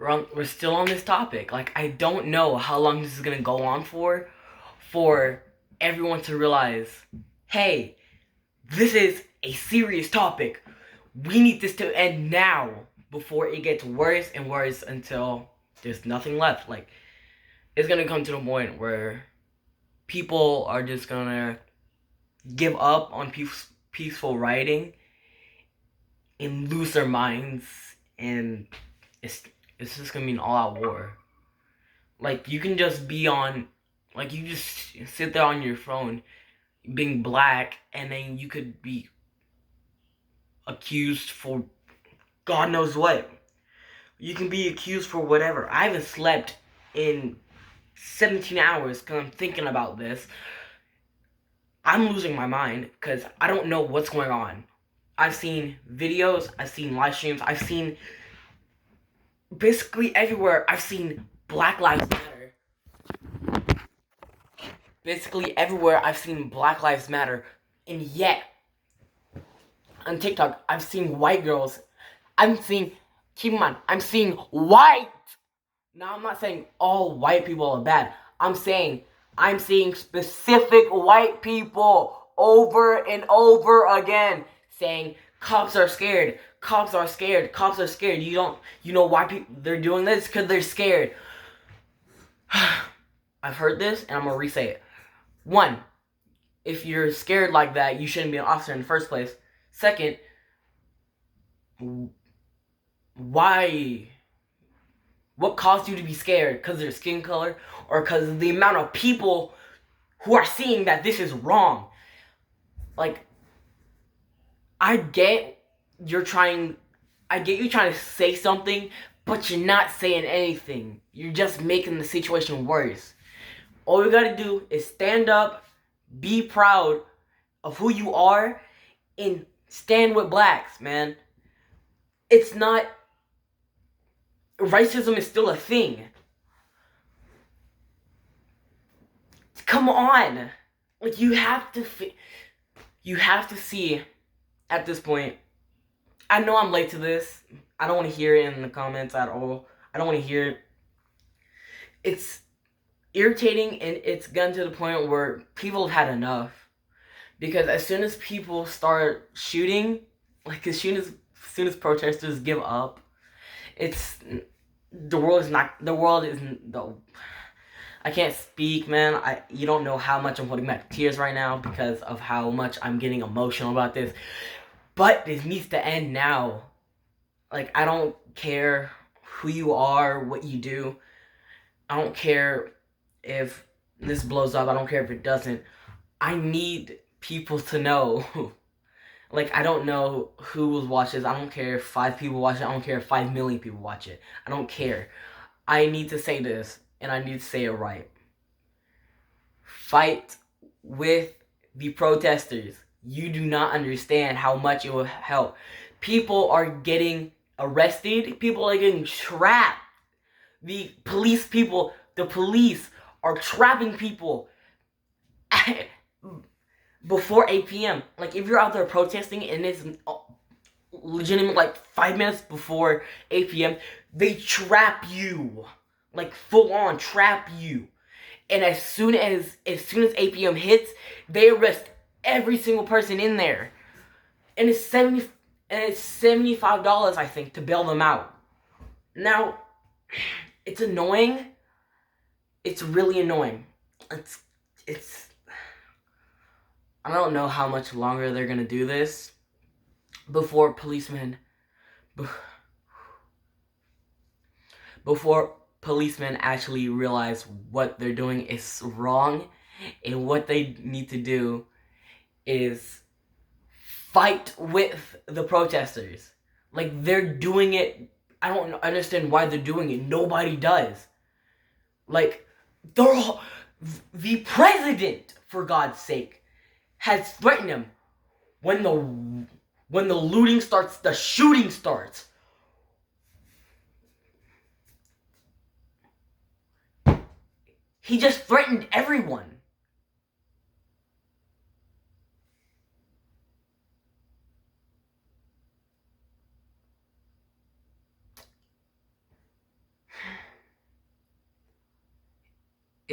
we're still on this topic. Like, I don't know how long this is gonna go on for everyone to realize, hey, this is a serious topic. We need this to end now before it gets worse and worse until there's nothing left. Like, it's gonna come to the point where people are just gonna give up on peaceful writing and lose their minds, and it's it's just gonna be an all-out war. Like, you can just be on, like, you just sit there on your phone being black, and then you could be accused for God knows what. You can be accused for whatever. I haven't slept in 17 hours because I'm thinking about this. I'm losing my mind because I don't know what's going on. I've seen videos, I've seen live streams, I've seen basically everywhere. I've seen Black Lives Matter. Basically everywhere I've seen Black Lives Matter. And yet, on TikTok, I've seen white girls. Keep in mind, I'm seeing white. Now, I'm not saying all white people are bad. I'm seeing specific white people over and over again saying cops are scared. Cops are scared. Cops are scared. You know why they're doing this? Because they're scared. I've heard this, and I'm going to re-say it. One, if you're scared like that, you shouldn't be an officer in the first place. Second, why? What caused you to be scared? Because of their skin color? Or because of the amount of people who are seeing that this is wrong? Like, I get you trying to say something, but you're not saying anything. You're just making the situation worse. All you gotta do is stand up, be proud of who you are, and stand with blacks, man. It's not... Racism is still a thing. Come on. Like, you have to see at this point. I know I'm late to this. I don't want to hear it in the comments at all. I don't want to hear it. It's irritating, and it's gotten to the point where people have had enough. Because as soon as people start shooting, like as soon as protesters give up, the world isn't the... I can't speak, man. You don't know how much I'm holding back tears right now because of how much I'm getting emotional about this. But this needs to end now. Like, I don't care who you are, what you do. I don't care if this blows up. I don't care if it doesn't. I need people to know. Like, I don't know who will watch this. I don't care if 5 people watch it. I don't care if 5 million people watch it. I don't care. I need to say this, and I need to say it right. Fight with the protesters. You do not understand how much it will help. People are getting arrested. People are getting trapped. The police are trapping people before 8 p.m. Like, if you're out there protesting and it's legitimate, like 5 minutes before 8 p.m., they trap you. Like, full on trap you. And as soon as 8 p.m. hits, they arrest every single person in there. And it's $75, I think, to bail them out. Now, it's annoying. It's really annoying. It's I don't know how much longer they're gonna do this before policemen actually realize what they're doing is wrong, and what they need to do is fight with the protesters. Like, they're doing it. I don't understand why they're doing it. Nobody does. Like, the president, for God's sake, has threatened him. When the looting starts, the shooting starts. He just threatened everyone.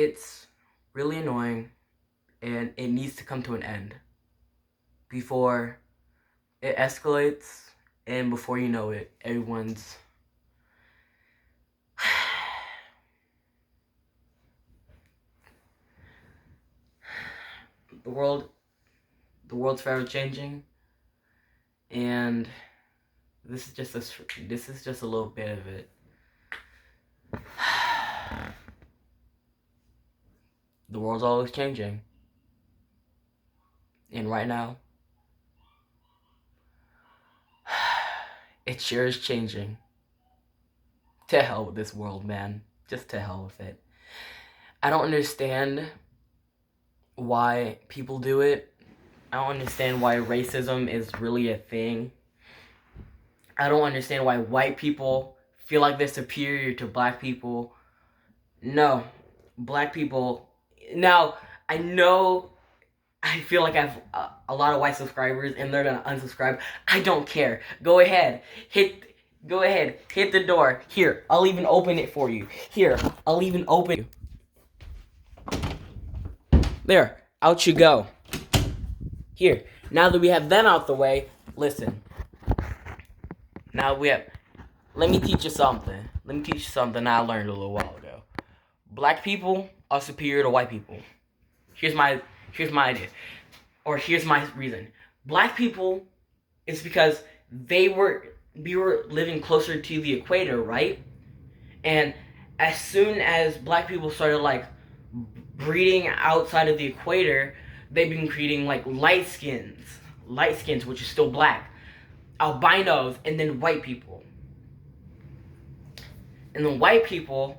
It's really annoying, and it needs to come to an end before it escalates, and before you know it, everyone's the world's forever changing, and this is just a little bit of it. The world's always changing, and right now it sure is changing. To hell with this world, man. Just to hell with it. I don't understand why people do it. I don't understand why racism is really a thing. I don't understand why white people feel like they're superior to black people. No, black people. Now, I know I feel like I have a lot of white subscribers and they're gonna unsubscribe. I don't care. Go ahead. Hit the door. Here, I'll even open it for you. Here, I'll even open it. There, out you go. Here, now that we have them out the way, listen. Let me teach you something. I learned a little while ago. Black people are superior to white people. Here's my idea. Or here's my reason. Black people, it's because we were living closer to the equator, right? And as soon as black people started like breeding outside of the equator, they've been creating like light skins, which is still black, albinos, and then white people. And the white people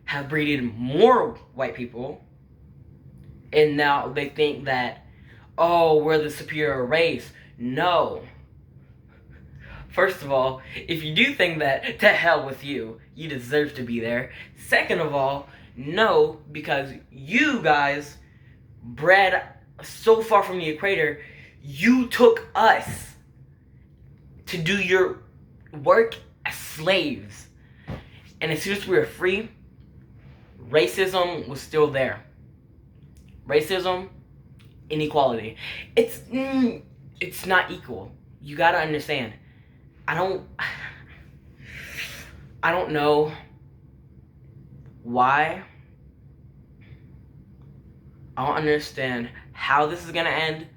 have breeded more white people, and now they think that, oh, we're the superior race. No. First of all, if you do think that, to hell with you. You deserve to be there. Second of all, no, because you guys bred so far from the equator, you took us to do your work as slaves. And as soon as we were free, racism was still there. Racism, inequality. It's not equal. You gotta understand. I don't know why. I don't understand how this is gonna end,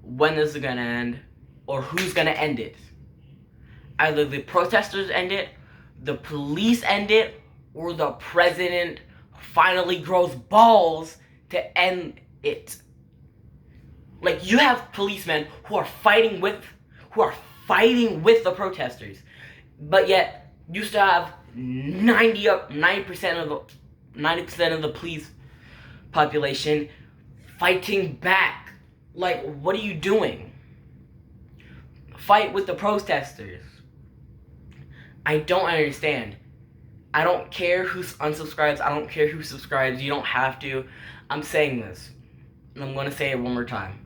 when this is gonna end, or who's gonna end it. Either the protesters end it, the police end it, or the president finally grows balls to end it. Like, you have policemen who are fighting with the protesters, but yet you still have 90% of the police population fighting back. Like, what are you doing? Fight with the protesters. I don't understand. I don't care who unsubscribes. I don't care who subscribes. You don't have to. I'm saying this, and I'm going to say it one more time.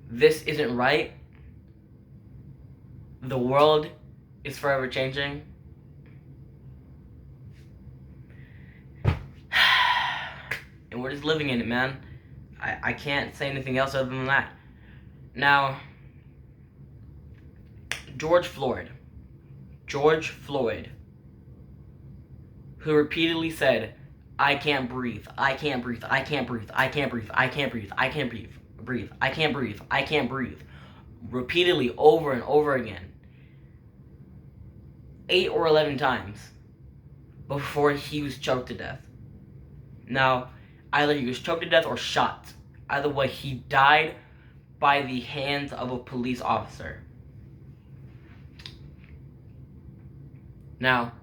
This isn't right. The world is forever changing. And we're just living in it, man. I can't say anything else other than that. Now, George Floyd, who repeatedly said, I can't breathe, I can't breathe, I can't breathe, I can't breathe, I can't breathe, I can't breathe, I can't breathe, I can't breathe, repeatedly over and over again, 8 or 11 times, before he was choked to death. Now, either he was choked to death or shot. Either way, he died by the hands of a police officer. Now,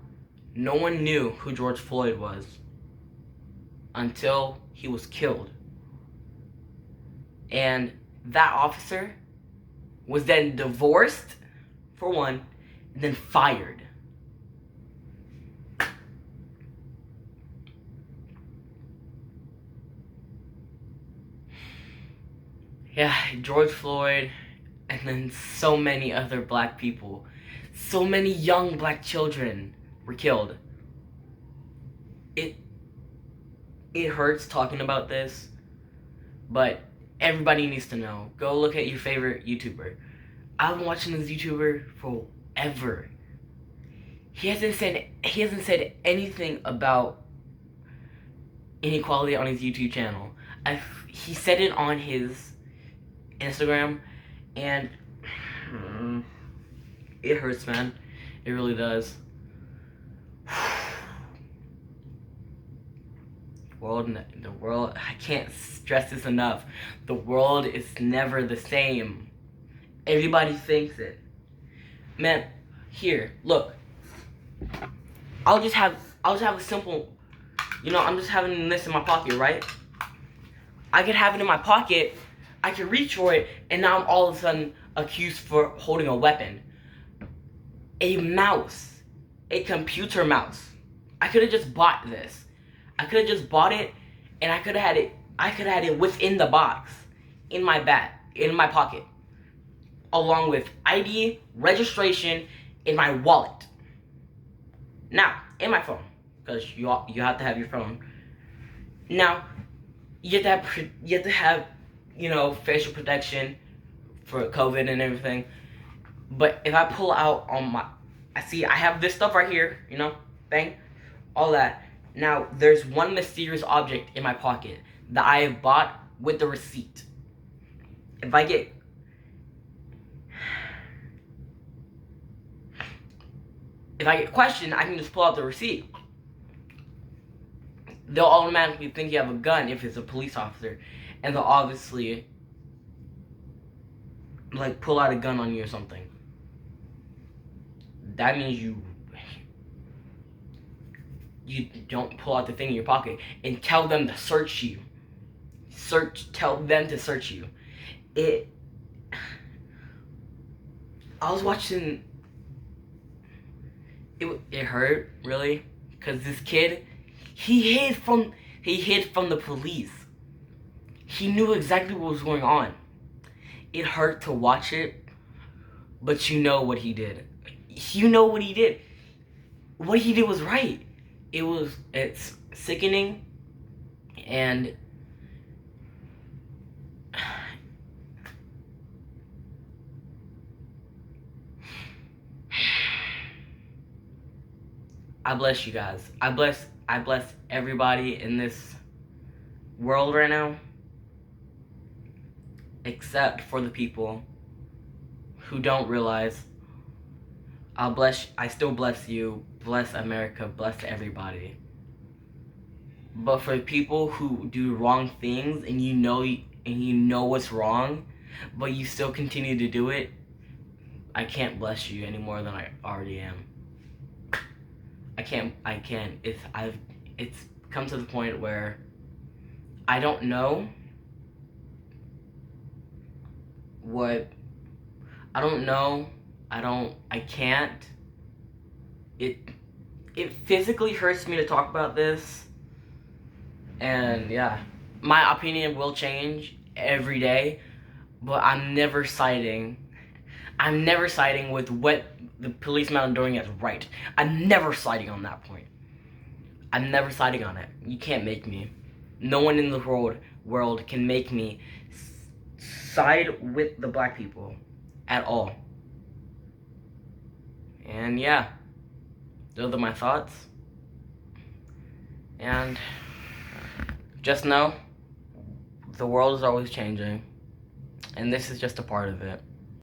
no one knew who George Floyd was until he was killed. And that officer was then divorced, for one, and then fired. Yeah, George Floyd, and then so many other black people, so many young black children were killed. it it hurts talking about this, but everybody needs to know. Go look at your favorite YouTuber. I've been watching this YouTuber forever. He hasn't said anything about inequality on his YouTube channel. He said it on his Instagram, and it hurts, man. It really does. The world, I can't stress this enough. The world is never the same. Everybody thinks it. Man, here, look. I'll just have a simple, I'm just having this in my pocket, right? I could have it in my pocket, I could reach for it, and now I'm all of a sudden accused for holding a weapon. A mouse. A computer mouse. I could have just bought this. I could have just bought it, and I could have had it within the box, in my pocket, along with ID, registration, in my wallet. Now, in my phone, because you have to have your phone. Now, you have to have facial protection for COVID and everything. But if I pull out I have this stuff right here, bang, all that. Now, there's one mysterious object in my pocket that I have bought with the receipt. If I get questioned, I can just pull out the receipt. They'll automatically think you have a gun if it's a police officer, and they'll obviously pull out a gun on you or something. That means you don't pull out the thing in your pocket and tell them to search you. Tell them to search you. I was watching. It hurt, really, because this kid, he hid from the police. He knew exactly what was going on. It hurt to watch it, but you know what he did. You know what he did. What he did was right. It's sickening, and I bless you guys. I bless everybody in this world right now, except for the people who don't realize. I still bless you, bless America, bless everybody. But for people who do wrong things and you know what's wrong, but you still continue to do it, I can't bless you any more than I already am. I can't. It's come to the point where I don't know what. I can't. It physically hurts me to talk about this. And yeah, my opinion will change every day, but I'm never siding with what the policemen are doing is right. I'm never siding on that point. I'm never siding on it. You can't make me. No one in the world can make me side with the black people at all. And yeah, those are my thoughts. And just know, the world is always changing, and this is just a part of it.